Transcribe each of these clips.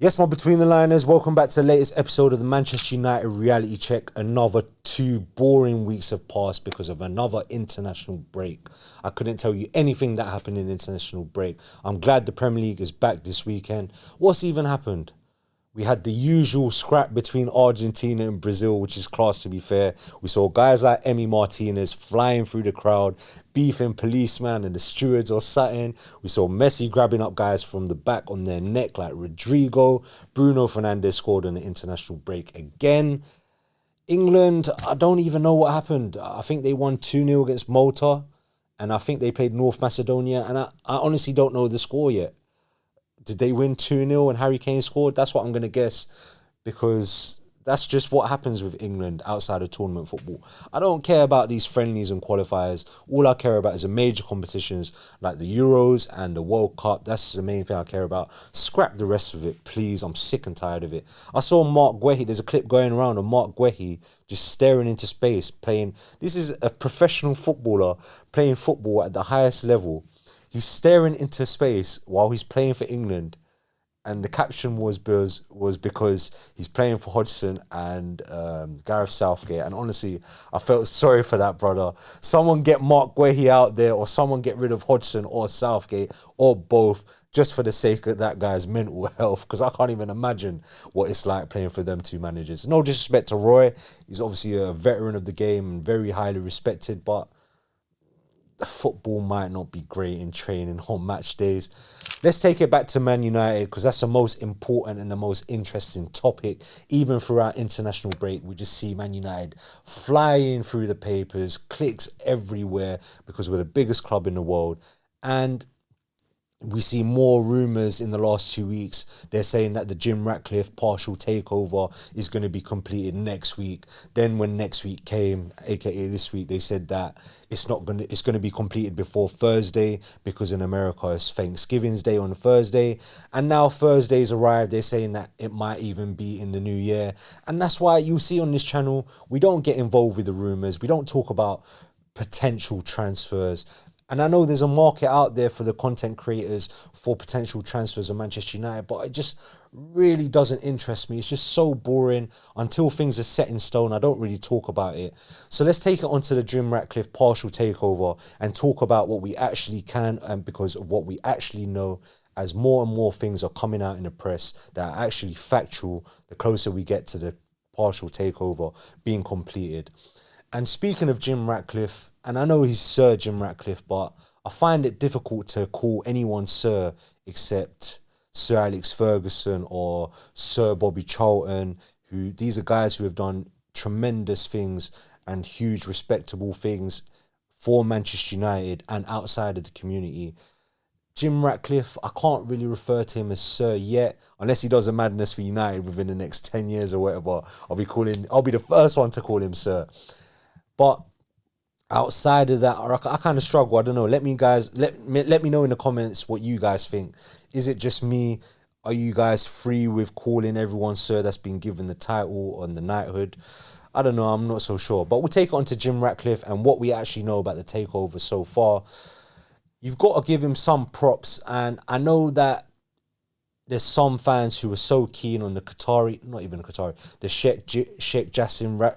Yes, my Between the Liners, welcome back to the latest episode of the Manchester United Reality Check. Another 2 boring weeks have passed because of another international break. I couldn't tell you anything that happened in international break. I'm glad the Premier League is back this weekend. What's even happened? We had the usual scrap between Argentina and Brazil, which is class to be fair. We saw guys like Emi Martinez flying through the crowd, beefing policemen and the stewards or something. We saw Messi grabbing up guys from the back on their neck like Rodrigo. Bruno Fernandes scored on the international break again. England, I don't even know what happened. I think they won 2-0 against Malta, and I think they played North Macedonia, and I honestly don't know the score yet. Did they win 2-0 and Harry Kane scored? That's what I'm going to guess, because that's just what happens with England outside of tournament football. I don't care about these friendlies and qualifiers. All I care about is the major competitions like the Euros and the World Cup. That's the main thing I care about. Scrap the rest of it, please. I'm sick and tired of it. I saw Mark Guehi. There's a clip going around of Mark Guehi just staring into space, playing. This is a professional footballer playing football at the highest level. He's staring into space while he's playing for England, and the caption was because he's playing for Hodgson and Gareth Southgate. And honestly, I felt sorry for that brother. Someone get Mark Guehi out there, or someone get rid of Hodgson or Southgate, or both, just for the sake of that guy's mental health, because I can't even imagine what it's like playing for them two managers. No disrespect to Roy. He's obviously a veteran of the game and very highly respected, but the football might not be great in training on match days. Let's take it back to Man United, because that's the most important and the most interesting topic. Even throughout international break, we just see Man United flying through the papers, clicks everywhere, because we're the biggest club in the world. And we see more rumours in the last 2 weeks. They're saying that the Jim Ratcliffe partial takeover is going to be completed next week. Then when next week came, aka this week, they said that it's going to be completed before Thursday, because in America it's Thanksgiving's Day on Thursday. And now Thursday's arrived. They're saying that it might even be in the new year. And that's why you'll see on this channel, we don't get involved with the rumours. We don't talk about potential transfers. And I know there's a market out there for the content creators for potential transfers of Manchester United, but it just really doesn't interest me. It's just so boring. Until things are set in stone, I don't really talk about it. So let's take it onto the Jim Ratcliffe partial takeover and talk about what we actually can, and because of what we actually know, as more and more things are coming out in the press that are actually factual, the closer we get to the partial takeover being completed. And speaking of Jim Ratcliffe, and I know he's Sir Jim Ratcliffe, but I find it difficult to call anyone Sir except Sir Alex Ferguson or Sir Bobby Charlton, who these are guys who have done tremendous things and huge respectable things for Manchester United and outside of the community. Jim Ratcliffe, I can't really refer to him as Sir yet, unless he does a madness for United within the next 10 years or whatever. I'll be the first one to call him Sir. But outside of that, I kind of struggle. I don't know. Let me know in the comments what you guys think. Is it just me? Are you guys free with calling everyone Sir that's been given the title on the knighthood? I don't know. I'm not so sure. But we'll take it on to Jim Ratcliffe and what we actually know about the takeover so far. You've got to give him some props. And I know that there's some fans who are so keen on the the Sheikh Jassim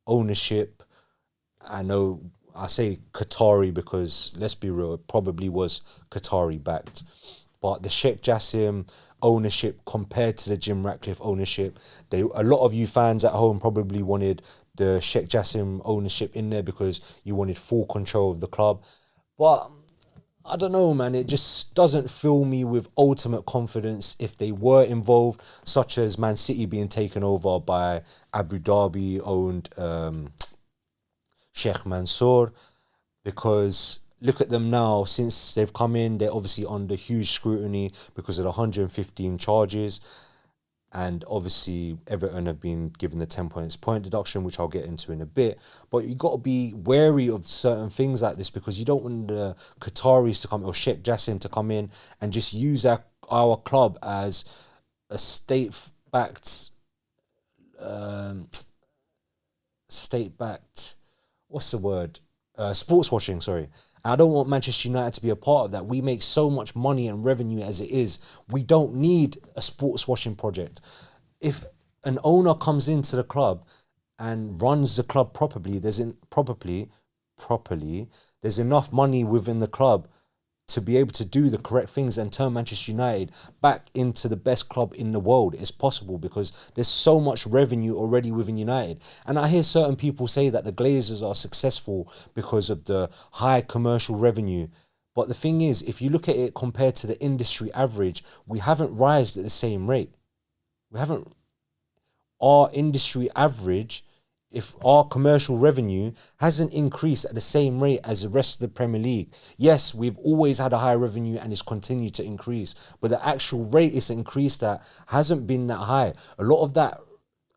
ownership. I know I say Qatari because, let's be real, it probably was Qatari backed. But the Sheikh Jassim ownership compared to the Jim Ratcliffe ownership, a lot of you fans at home probably wanted the Sheikh Jassim ownership in there because you wanted full control of the club. But I don't know, man. It just doesn't fill me with ultimate confidence if they were involved, such as Man City being taken over by Abu Dhabi-owned Sheikh Mansour, because look at them now. Since they've come in, they're obviously under huge scrutiny because of the 115 charges, and obviously Everton have been given the 10 point deduction, which I'll get into in a bit. But you got to be wary of certain things like this, because you don't want the Qataris to come, or Sheikh Jassim to come in and just use our club as a state-backed state-backed, what's the word? Sports washing, sorry. I don't want Manchester United to be a part of that. We make so much money and revenue as it is. We don't need a sports washing project. If an owner comes into the club and runs the club properly, there's enough money within the club to be able to do the correct things and turn Manchester United back into the best club in the world. It's possible because there's so much revenue already within United. And I hear certain people say that the Glazers are successful because of the high commercial revenue. But the thing is, if you look at it compared to the industry average, we haven't risen at the same rate. Our industry average, if our commercial revenue hasn't increased at the same rate as the rest of the Premier League. Yes, we've always had a high revenue and it's continued to increase, but the actual rate it's increased at hasn't been that high. A lot of that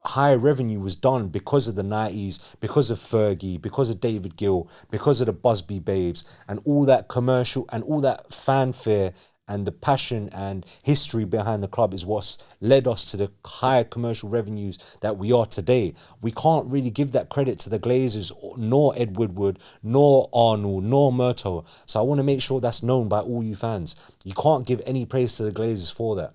high revenue was done because of the 90s, because of Fergie, because of David Gill, because of the Busby Babes, and all that commercial and all that fanfare and the passion and history behind the club is what's led us to the higher commercial revenues that we are today. We can't really give that credit to the Glazers, nor Ed Woodward, nor Arnold, nor Murto. So I want to make sure that's known by all you fans. You can't give any praise to the Glazers for that.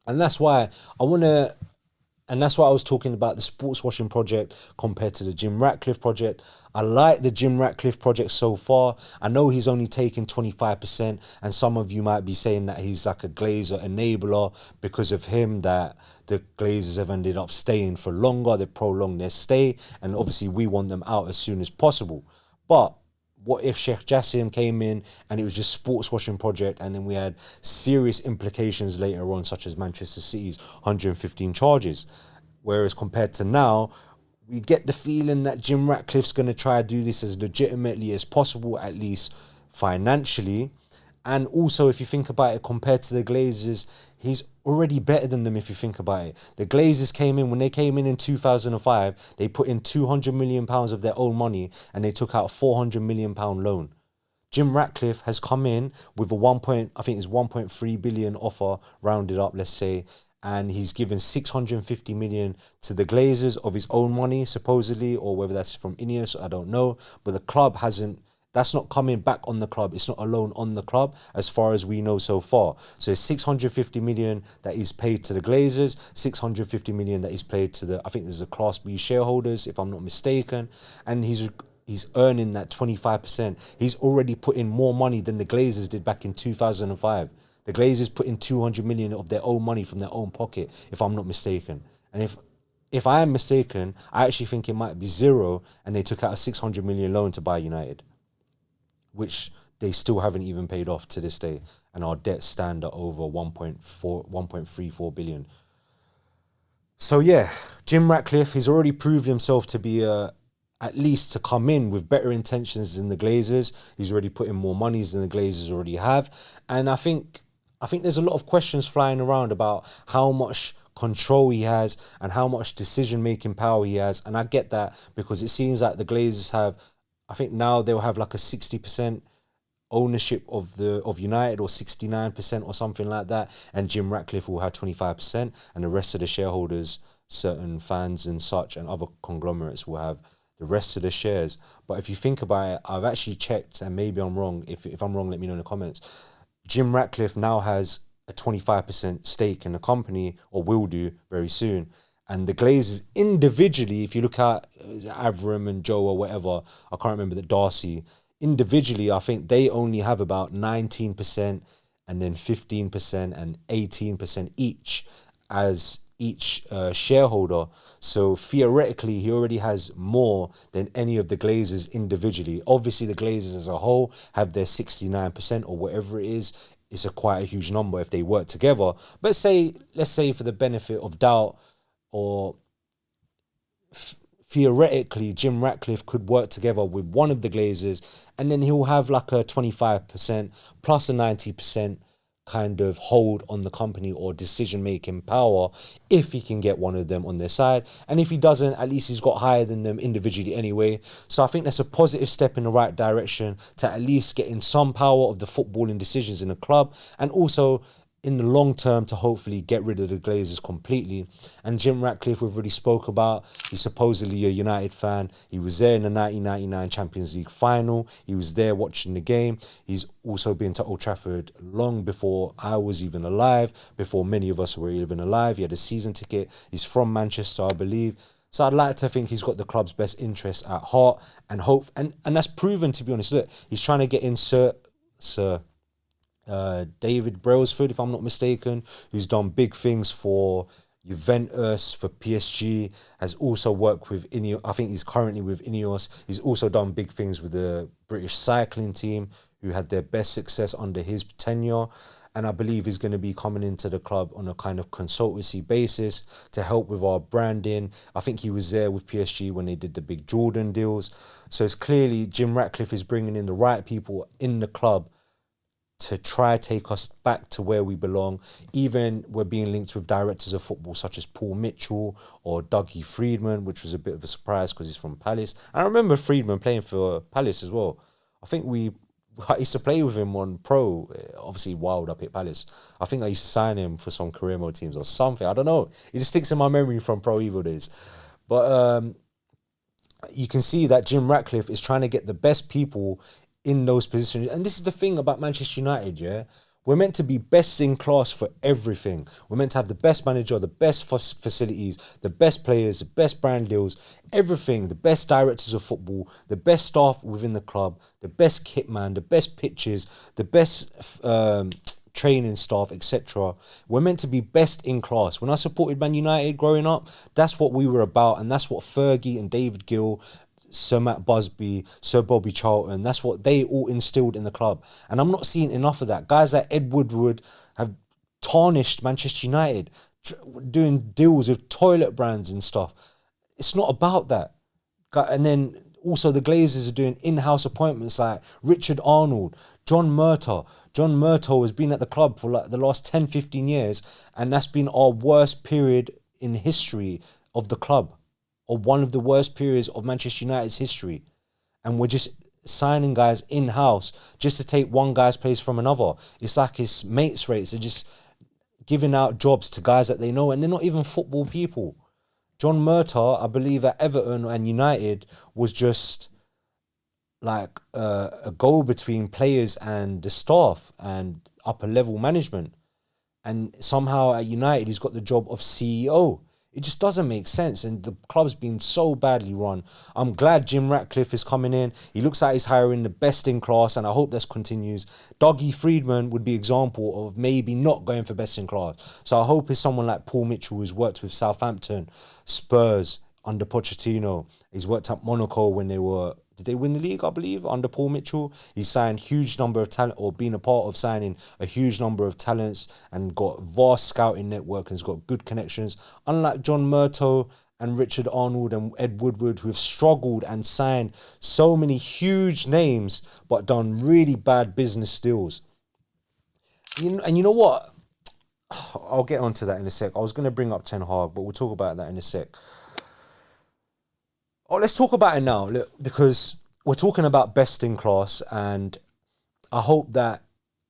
And that's why I was talking about the sports washing project compared to the Jim Ratcliffe project. I like the Jim Ratcliffe project so far. I know he's only taken 25%, and some of you might be saying that he's like a Glazer enabler because of him, that the Glazers have ended up staying for longer. They've prolonged their stay, and obviously we want them out as soon as possible. But what if Sheikh Jassim came in and it was just sports washing project, and then we had serious implications later on, such as Manchester City's 115 charges? Whereas compared to now, we get the feeling that Jim Ratcliffe's going to try to do this as legitimately as possible, at least financially. And also, if you think about it, compared to the Glazers, he's already better than them if you think about it. The Glazers came in, when they came in 2005, they put in £200 million of their own money and they took out a £400 million loan. Jim Ratcliffe has come in with a 1.3 billion offer, rounded up, let's say, and he's given 650 million to the Glazers of his own money, supposedly, or whether that's from Ineos, I don't know. But the club that's not coming back on the club. It's not a loan on the club, as far as we know so far. So it's 650 million that he's paid to the Glazers, 650 million that he's paid to I think there's a Class B shareholders, if I'm not mistaken, and he's earning that 25%. He's already put in more money than the Glazers did back in 2005. The Glazers put in 200 million of their own money from their own pocket, if I'm not mistaken. And if I am mistaken, I actually think it might be zero, and they took out a 600 million loan to buy United, which they still haven't even paid off to this day. And our debts stand at over 1.34 billion. So yeah, Jim Ratcliffe, he's already proved himself to be at least to come in with better intentions than the Glazers. He's already put in more monies than the Glazers already have. And I think there's a lot of questions flying around about how much control he has and how much decision-making power he has. And I get that, because it seems like the Glazers have, I think now they'll have like a 60% ownership of United, or 69% or something like that. And Jim Ratcliffe will have 25%, and the rest of the shareholders, certain fans and such, and other conglomerates will have the rest of the shares. But if you think about it, I've actually checked, and maybe I'm wrong. If I'm wrong, let me know in the comments. Jim Ratcliffe now has a 25% stake in the company, or will do very soon. And the Glazers individually, if you look at Avram and Joe or whatever, I can't remember, the Darcy, individually, I think they only have about 19% and then 15% and 18% each as each shareholder. So theoretically, he already has more than any of the Glazers individually. Obviously, the Glazers as a whole have their 69% or whatever it is. It's quite a huge number if they work together. But let's say for the benefit of doubt, or theoretically, Jim Ratcliffe could work together with one of the Glazers, and then he'll have like a 25% plus a 90% kind of hold on the company, or decision-making power, if he can get one of them on their side. And if he doesn't, at least he's got higher than them individually anyway. So I think that's a positive step in the right direction, to at least get in some power of the footballing decisions in the club. And also, in the long term to hopefully get rid of the Glazers completely. And Jim Ratcliffe, we've already spoke about. He's supposedly a United fan. He was there in the 1999 Champions League final. He was there watching the game. He's also been to Old Trafford long before I was even alive, before many of us were even alive. He had a season ticket. He's from Manchester, I believe. So I'd like to think he's got the club's best interests at heart and hope. And that's proven, to be honest. Look, he's trying to get in Sir David Brailsford, if I'm not mistaken, who's done big things for Juventus, for PSG, has also worked with Ineos. I think he's currently with Ineos. He's also done big things with the British cycling team, who had their best success under his tenure. And I believe he's going to be coming into the club on a kind of consultancy basis to help with our branding. I think he was there with PSG when they did the big Jordan deals. So it's clearly Jim Ratcliffe is bringing in the right people in the club to try take us back to where we belong. Even we're being linked with directors of football such as Paul Mitchell or Dougie Freedman, which was a bit of a surprise because he's from Palace. And I remember Freedman playing for Palace as well. I think I used to play with him on pro, obviously wild up at Palace. I think I used to sign him for some career mode teams or something. I don't know. It just sticks in my memory from Pro Evo days. But you can see that Jim Ratcliffe is trying to get the best people in those positions. And this is the thing about Manchester United, yeah? We're meant to be best in class for everything. We're meant to have the best manager, the best facilities, the best players, the best brand deals, everything, the best directors of football, the best staff within the club, the best kit man, the best pitches, the best training staff, etc. We're meant to be best in class. When I supported Man United growing up, that's what we were about, and that's what Fergie and David Gill, Sir Matt Busby, Sir Bobby Charlton, that's what they all instilled in the club. And I'm not seeing enough of that. Guys like Ed Woodward have tarnished Manchester United, doing deals with toilet brands and stuff. It's not about that. And then also the Glazers are doing in-house appointments like Richard Arnold, John Murtaugh. John Murtaugh has been at the club for like the last 10, 15 years, and that's been our worst period in history of the club, or one of the worst periods of Manchester United's history. And we're just signing guys in-house just to take one guy's place from another. It's like his mates' rates. They're just giving out jobs to guys that they know, and they're not even football people. John Murtaugh, I believe, at Everton and United was just like a go between players and the staff and upper level management. And somehow at United, he's got the job of CEO. It just doesn't make sense, and the club's been so badly run. I'm glad Jim Ratcliffe is coming in. He looks like he's hiring the best in class, and I hope this continues. Dougie Freedman would be an example of maybe not going for best in class. So I hope it's someone like Paul Mitchell, who's worked with Southampton, Spurs under Pochettino. He's worked at Monaco when did they win the league, I believe, under Paul Mitchell? He signed huge number of talent, or been a part of signing a huge number of talents, and got vast scouting network and has got good connections. Unlike John Murtaugh and Richard Arnold and Ed Woodward, who have struggled and signed so many huge names, but done really bad business deals. And you know what? I'll get onto that in a sec. I was going to bring up Ten Hag, but we'll talk about that in a sec. Oh, let's talk about it now, look, because we're talking about best in class, and I hope that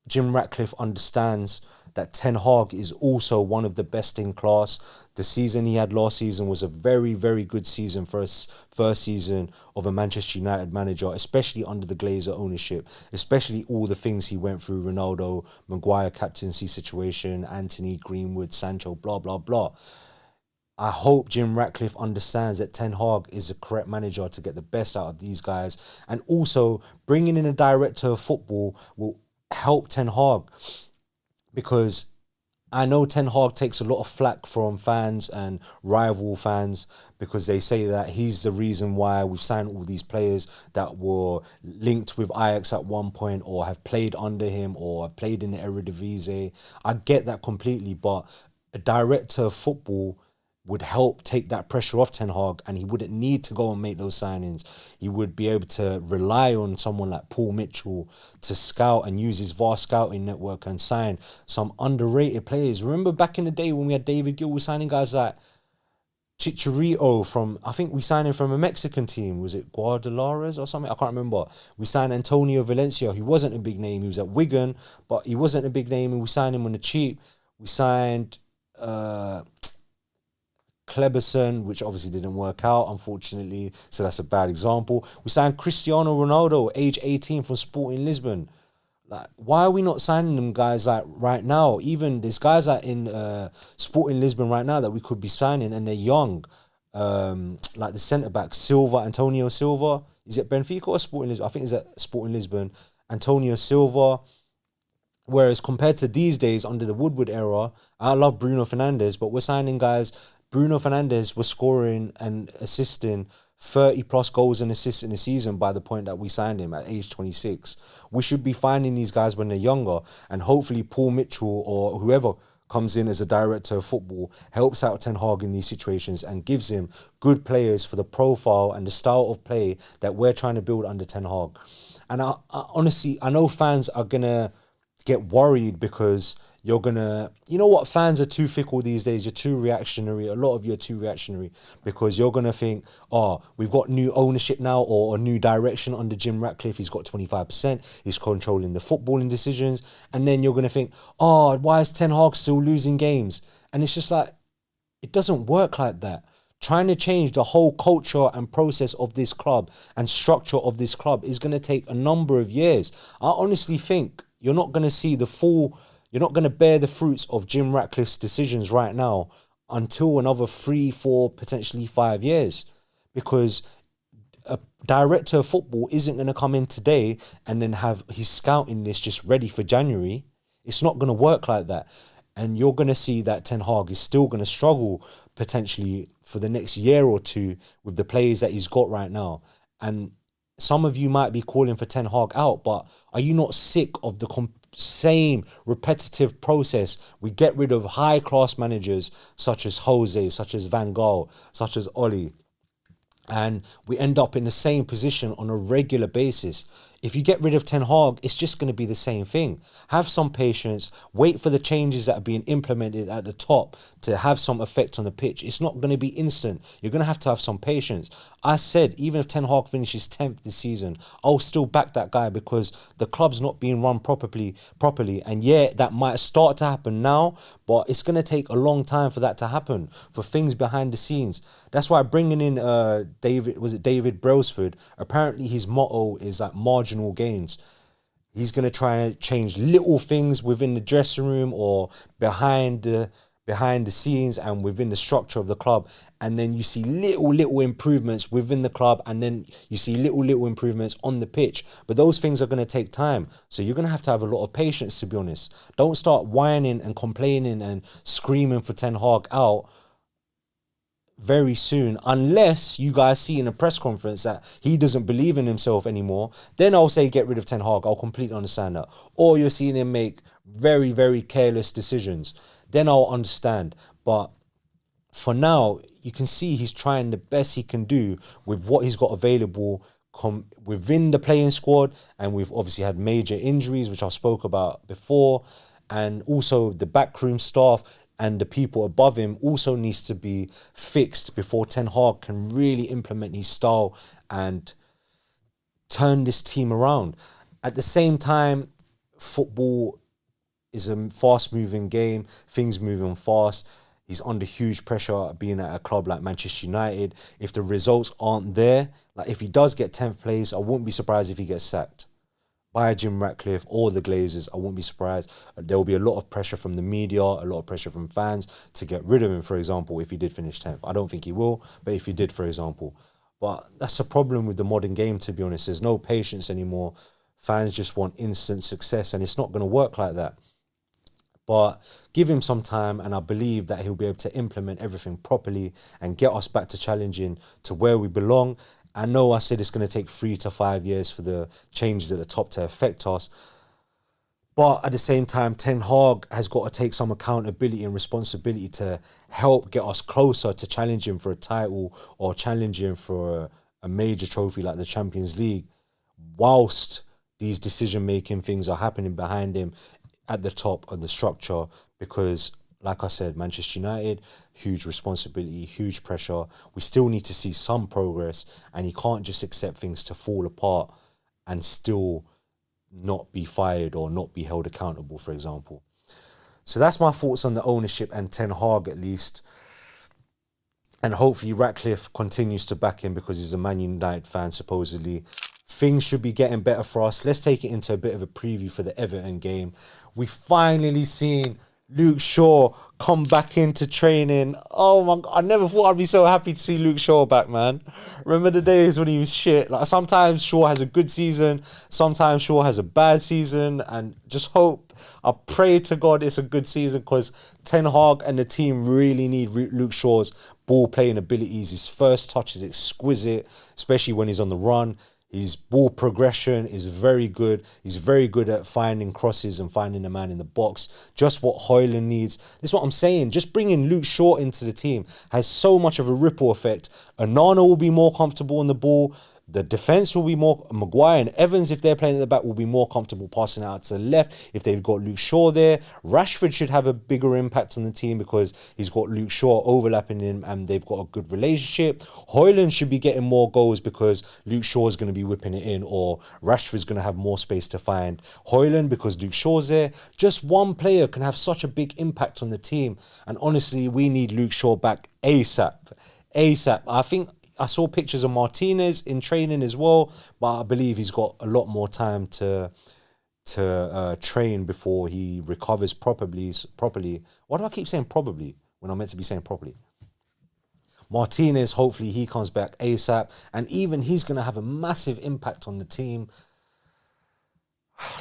Jim Ratcliffe understands that Ten Hag is also one of the best in class. The season he had last season was a very, very good season for his first season of a Manchester United manager, especially under the Glazer ownership, especially all the things he went through: Ronaldo, Maguire captaincy situation, Anthony, Greenwood, Sancho, blah, blah, blah. I hope Jim Ratcliffe understands that Ten Hag is the correct manager to get the best out of these guys. And also, bringing in a director of football will help Ten Hag, because I know Ten Hag takes a lot of flack from fans and rival fans, because they say that he's the reason why we've signed all these players that were linked with Ajax at one point, or have played under him, or have played in the Eredivisie. I get that completely, but a director of football would help take that pressure off Ten Hag, and he wouldn't need to go and make those signings. He would be able to rely on someone like Paul Mitchell to scout and use his vast scouting network and sign some underrated players. Remember back in the day when we had David Gill, we were signing guys like Chicharito from, I think we signed him from a Mexican team. Was it Guadalajara or something? I can't remember. We signed Antonio Valencia. He wasn't a big name. He was at Wigan, but he wasn't a big name, and we signed him on the cheap. We signed Kleberson, which obviously didn't work out, unfortunately. So that's a bad example. We signed Cristiano Ronaldo, age 18, from Sporting Lisbon. Like, why are we not signing them guys like right now? Even there's guys like in Sporting Lisbon right now that we could be signing, and they're young. Like the centre back Silva, Antonio Silva. Is it Benfica or Sporting Lisbon? I think it's at Sporting Lisbon. Antonio Silva. Whereas compared to these days under the Woodward era, I love Bruno Fernandes, but we're signing guys. Bruno Fernandes was scoring and assisting 30 plus goals and assists in a season by the point that we signed him at age 26. We should be finding these guys when they're younger, and hopefully Paul Mitchell or whoever comes in as a director of football helps out Ten Hag in these situations and gives him good players for the profile and the style of play that we're trying to build under Ten Hag. And I honestly, I know fans are going to get worried because you're gonna, you know what, fans are too fickle these days. You're too reactionary. A lot of you are too reactionary because you're gonna think, oh, we've got new ownership now or a new direction under Jim Ratcliffe. He's got 25%. He's controlling the footballing decisions, and then you're gonna think, oh, why is Ten Hag still losing games? And it's just like, it doesn't work like that. Trying to change the whole culture and process of this club and structure of this club is gonna take a number of years. I honestly think you're not gonna see the full. You're not going to bear the fruits of Jim Ratcliffe's decisions right now until another 3, 4, potentially 5 years. Because a director of football isn't going to come in today and then have his scouting list just ready for January. It's not going to work like that. And you're going to see that Ten Hag is still going to struggle potentially for the next year or two with the players that he's got right now. And some of you might be calling for Ten Hag out, but are you not sick of the same repetitive process? We get rid of high-class managers such as Jose, such as Van Gaal, such as Oli, and we end up in the same position on a regular basis. If you get rid of Ten Hag, it's just going to be the same thing. Have some patience. Wait for the changes that are being implemented at the top to have some effect on the pitch. It's not going to be instant. You're going to have some patience. I said, even if Ten Hag finishes 10th this season, I'll still back that guy because the club's not being run properly. And yeah, that might start to happen now, but it's going to take a long time for that to happen, for things behind the scenes. That's why bringing in David Brailsford, apparently his motto is like marginal gains. He's going to try and change little things within the dressing room or behind the scenes and within the structure of the club, and then you see little improvements within the club, and then you see little improvements on the pitch. But those things are going to take time, so you're going to have a lot of patience, to be honest. Don't start whining and complaining and screaming for Ten Hag out very soon, unless you guys see in a press conference that he doesn't believe in himself anymore. Then I'll say get rid of Ten Hag. I'll completely understand that. Or you're seeing him make very careless decisions. Then I'll understand. But for now, you can see he's trying the best he can do with what he's got available within the playing squad, and we've obviously had major injuries, which I spoke about before, and also the backroom staff and the people above him also needs to be fixed before Ten Hag can really implement his style and turn this team around. At the same time, football is a fast-moving game. Things moving fast. He's under huge pressure being at a club like Manchester United. If the results aren't there, like if he does get 10th place, I wouldn't be surprised if he gets sacked by Jim Ratcliffe or the Glazers. I won't be surprised. There will be a lot of pressure from the media, a lot of pressure from fans to get rid of him, for example, if he did finish 10th. I don't think he will, but if he did, for example. But that's a problem with the modern game, to be honest. There's no patience anymore. Fans just want instant success, and it's not going to work like that. But give him some time, and I believe that he'll be able to implement everything properly and get us back to challenging to where we belong. I know I said it's going to take 3 to 5 years for the changes at the top to affect us. But at the same time, Ten Hag has got to take some accountability and responsibility to help get us closer to challenging for a title or challenging for a major trophy like the Champions League, whilst these decision-making things are happening behind him at the top of the structure. Because like I said, Manchester United, huge responsibility, huge pressure. We still need to see some progress, and he can't just accept things to fall apart and still not be fired or not be held accountable, for example. So that's my thoughts on the ownership and Ten Hag, at least. And hopefully Ratcliffe continues to back him because he's a Man United fan, supposedly. Things should be getting better for us. Let's take it into a bit of a preview for the Everton game. We finally seen Luke Shaw come back into training. Oh my God, I never thought I'd be so happy to see Luke Shaw back, man. Remember the days when he was shit? Like, sometimes Shaw has a good season, sometimes Shaw has a bad season, and just hope, I pray to God it's a good season, because Ten Hag and the team really need Luke Shaw's ball playing abilities. His first touch is exquisite, especially when he's on the run. His ball progression is very good. He's very good at finding crosses and finding a man in the box. Just what Højlund needs. This is what I'm saying. Just bringing Luke Shaw into the team has so much of a ripple effect. Onana will be more comfortable on the ball. The defence will be more... Maguire and Evans, if they're playing at the back, will be more comfortable passing out to the left if they've got Luke Shaw there. Rashford should have a bigger impact on the team because he's got Luke Shaw overlapping him and they've got a good relationship. Højlund should be getting more goals because Luke Shaw is going to be whipping it in, or Rashford's going to have more space to find Højlund because Luke Shaw's there. Just one player can have such a big impact on the team. And honestly, we need Luke Shaw back ASAP. ASAP. I think I saw pictures of Martinez in training as well, but I believe he's got a lot more time to train before he recovers properly. Why do I keep saying probably when I'm meant to be saying properly? Martinez, hopefully he comes back ASAP, and even he's going to have a massive impact on the team.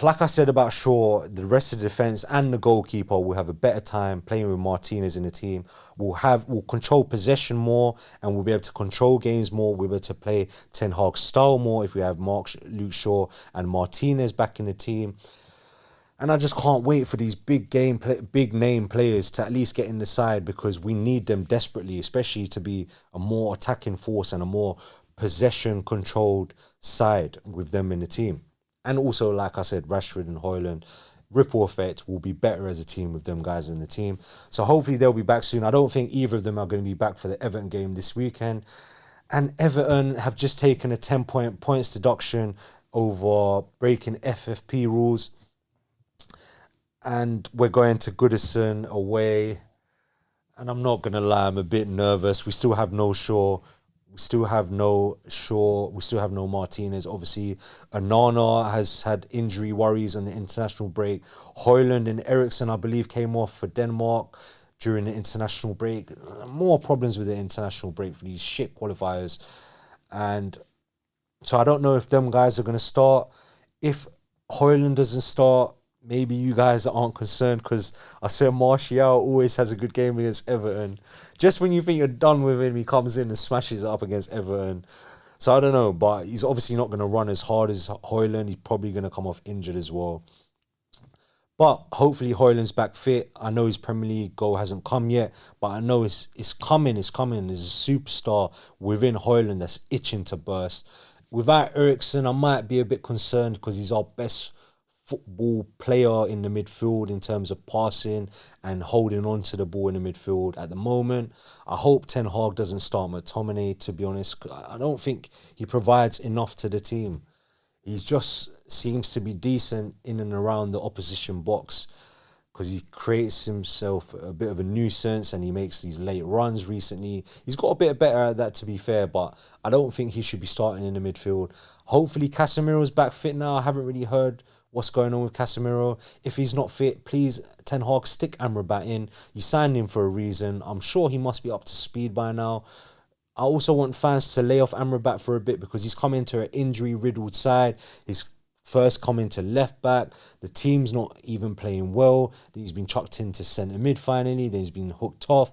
Like I said about Shaw, the rest of the defence and the goalkeeper will have a better time playing with Martinez in the team. We'll control possession more, and we'll be able to control games more. We'll be able to play Ten Hag's style more if we have Luke Shaw and Martinez back in the team. And I just can't wait for these big name players to at least get in the side, because we need them desperately, especially to be a more attacking force and a more possession controlled side with them in the team. And also, like I said, Rashford and Højlund, ripple effect, will be better as a team with them guys in the team. So hopefully they'll be back soon. I don't think either of them are going to be back for the Everton game this weekend. And Everton have just taken a 10 points deduction over breaking FFP rules. And we're going to Goodison away. And I'm not going to lie, I'm a bit nervous. We still have no Shaw. We still have no Martinez. Obviously, Onana has had injury worries on the international break. Højlund and Eriksen, I believe, came off for Denmark during the international break. More problems with the international break for these shit qualifiers. And so I don't know if them guys are going to start. If Højlund doesn't start, maybe you guys aren't concerned, because I swear Martial always has a good game against Everton. Just when you think you're done with him, he comes in and smashes it up against Everton. So I don't know, but he's obviously not going to run as hard as Højlund. He's probably going to come off injured as well. But hopefully Højlund's back fit. I know his Premier League goal hasn't come yet, but I know it's coming. There's a superstar within Højlund that's itching to burst. Without Eriksen, I might be a bit concerned because he's our best football player in the midfield in terms of passing and holding on to the ball in the midfield at the moment. I hope Ten Hag doesn't start McTominay, to be honest. I don't think he provides enough to the team. He just seems to be decent in and around the opposition box because he creates himself a bit of a nuisance and he makes these late runs recently. He's got a bit better at that, to be fair, but I don't think he should be starting in the midfield. Hopefully Casemiro's back fit now. I haven't really heard what's going on with Casemiro. If he's not fit, please, Ten Hag, stick Amrabat in. You signed him for a reason. I'm sure he must be up to speed by now. I also want fans to lay off Amrabat for a bit because he's come into an injury-riddled side. He's first come into left back. The team's not even playing well. He's been chucked into centre mid finally. Then he's been hooked off.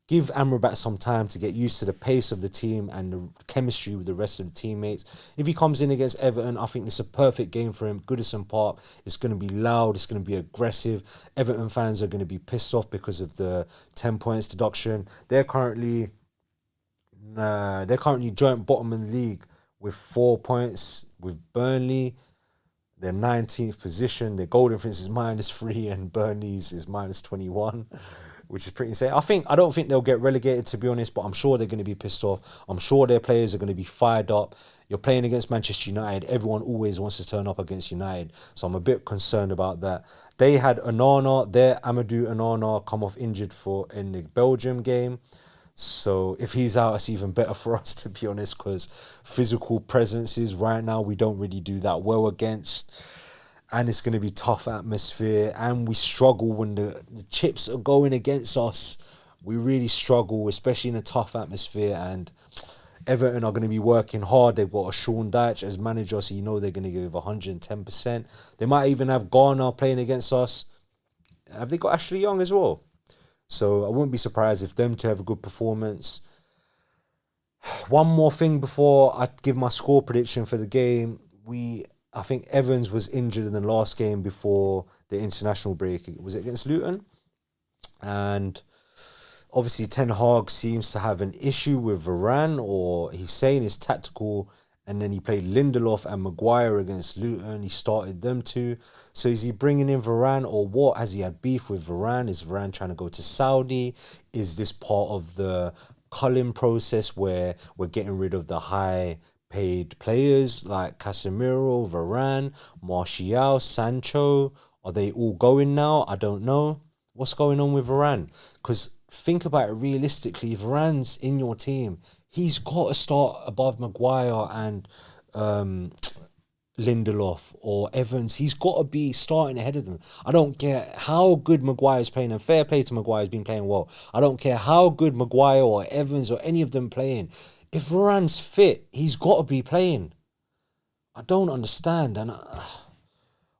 Give Amrabat some time to get used to the pace of the team and the chemistry with the rest of the teammates. If he comes in against Everton, I think this is a perfect game for him. Goodison Park, it's going to be loud, it's going to be aggressive. Everton fans are going to be pissed off because of the 10 points deduction. They're currently joint bottom in the league with 4 points with Burnley. They're 19th position. Their goal difference is -3 and Burnley's is -21. which is pretty insane. I don't think they'll get relegated, to be honest, but I'm sure they're going to be pissed off. I'm sure their players are going to be fired up. You're playing against Manchester United. Everyone always wants to turn up against United, so I'm a bit concerned about that. They had Amadou Onana, come off injured in the Belgium game. So if he's out, it's even better for us, to be honest, because physical presences right now, we don't really do that well against. And it's going to be tough atmosphere. And we struggle when the chips are going against us. We really struggle, especially in a tough atmosphere. And Everton are going to be working hard. They've got a Sean Dyche as manager, so you know they're going to give 110%. They might even have Garner playing against us. Have they got Ashley Young as well? So I wouldn't be surprised if them two have a good performance. One more thing before I give my score prediction for the game. I think Evans was injured in the last game before the international break. Was it against Luton? And obviously Ten Hag seems to have an issue with Varane, or he's saying it's tactical. And then he played Lindelof and Maguire against Luton. He started them two. So is he bringing in Varane or what? Has he had beef with Varane? Is Varane trying to go to Saudi? Is this part of the culling process where we're getting rid of the high-paid players like Casemiro, Varane, Martial, Sancho? Are they all going now? I don't know. What's going on with Varane? Because think about it realistically. If Varane's in your team, he's got to start above Maguire and Lindelof or Evans. He's got to be starting ahead of them. I don't care how good Maguire's playing, and fair play to Maguire, he's been playing well. I don't care how good Maguire or Evans or any of them playing. If Varane's fit, he's got to be playing. I don't understand. And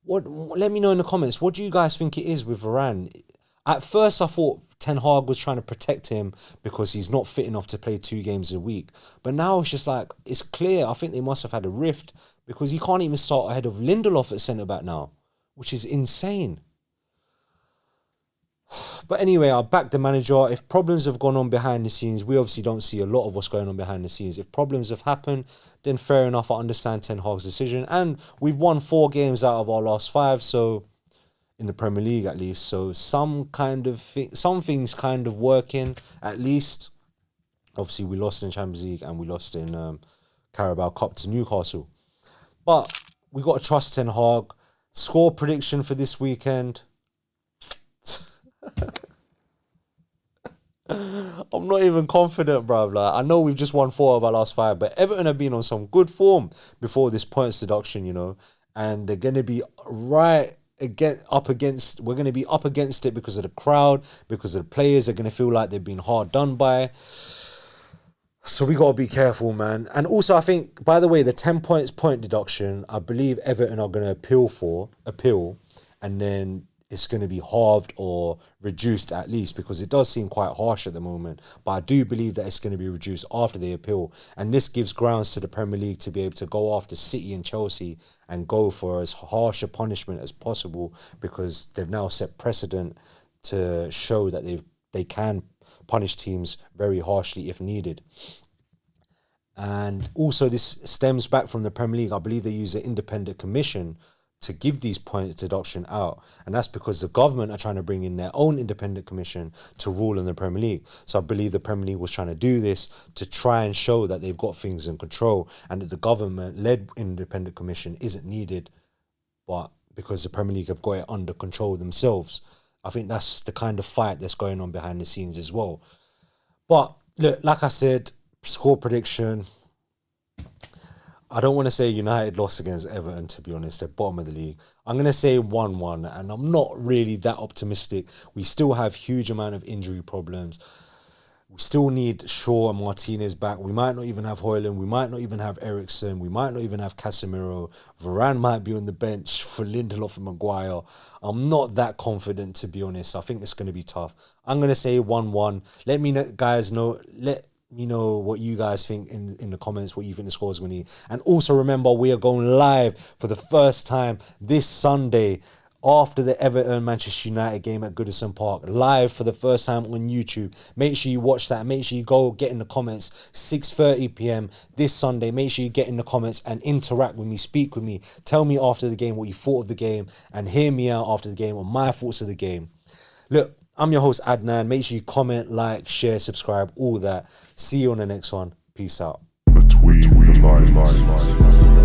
let me know in the comments, what do you guys think it is with Varane? At first, I thought Ten Hag was trying to protect him because he's not fit enough to play 2 games a week. But now it's just like, it's clear. I think they must have had a rift because he can't even start ahead of Lindelof at centre-back now, which is insane. But anyway, I'll back the manager. If problems have gone on behind the scenes, we obviously don't see a lot of what's going on behind the scenes. If problems have happened, then fair enough, I understand Ten Hag's decision. And we've won 4 games out of our last 5, so in the Premier League at least. So something's kind of working at least. Obviously, we lost in Champions League and we lost in Carabao Cup to Newcastle. But we got to trust Ten Hag. Score prediction for this weekend. I'm not even confident, bruv. Like, I know we've just won 4 of our last 5, but Everton have been on some good form before this points deduction, you know, and they're going to be we're going to be up against it because of the crowd, because of the players. Are going to feel like they've been hard done by. So we got to be careful, man. And also, I think, by the way, the 10 points point deduction, I believe Everton are going to appeal, and then it's going to be halved or reduced at least, because it does seem quite harsh at the moment. But I do believe that it's going to be reduced after the appeal. And this gives grounds to the Premier League to be able to go after City and Chelsea and go for as harsh a punishment as possible, because they've now set precedent to show that they can punish teams very harshly if needed. And also this stems back from the Premier League. I believe they use an independent commission to give these points deduction out. And that's because the government are trying to bring in their own independent commission to rule in the Premier League. So I believe the Premier League was trying to do this to try and show that they've got things in control and that the government-led independent commission isn't needed, but because the Premier League have got it under control themselves. I think that's the kind of fight that's going on behind the scenes as well. But look, like I said, score prediction, I don't want to say United lost against Everton, to be honest. They're bottom of the league. I'm going to say 1-1, and I'm not really that optimistic. We still have huge amount of injury problems. We still need Shaw and Martinez back. We might not even have Højlund. We might not even have Eriksen. We might not even have Casemiro. Varane might be on the bench for Lindelof and Maguire. I'm not that confident, to be honest. I think it's going to be tough. I'm going to say 1-1. Let me guys know. Let me know what you guys think in the comments, what you think the score is going to be. And also remember, we are going live for the first time this Sunday after the Everton Manchester United game at Goodison Park, live for the first time on YouTube. Make sure you watch that. Make sure you go get in the comments. 6:30 p.m. this Sunday. Make sure you get in the comments and interact with me, speak with me. Tell me after the game what you thought of the game, and hear me out after the game on my thoughts of the game. Look, I'm your host, Adnan. Make sure you comment, like, share, subscribe, all that. See you on the next one. Peace out. Between the lines.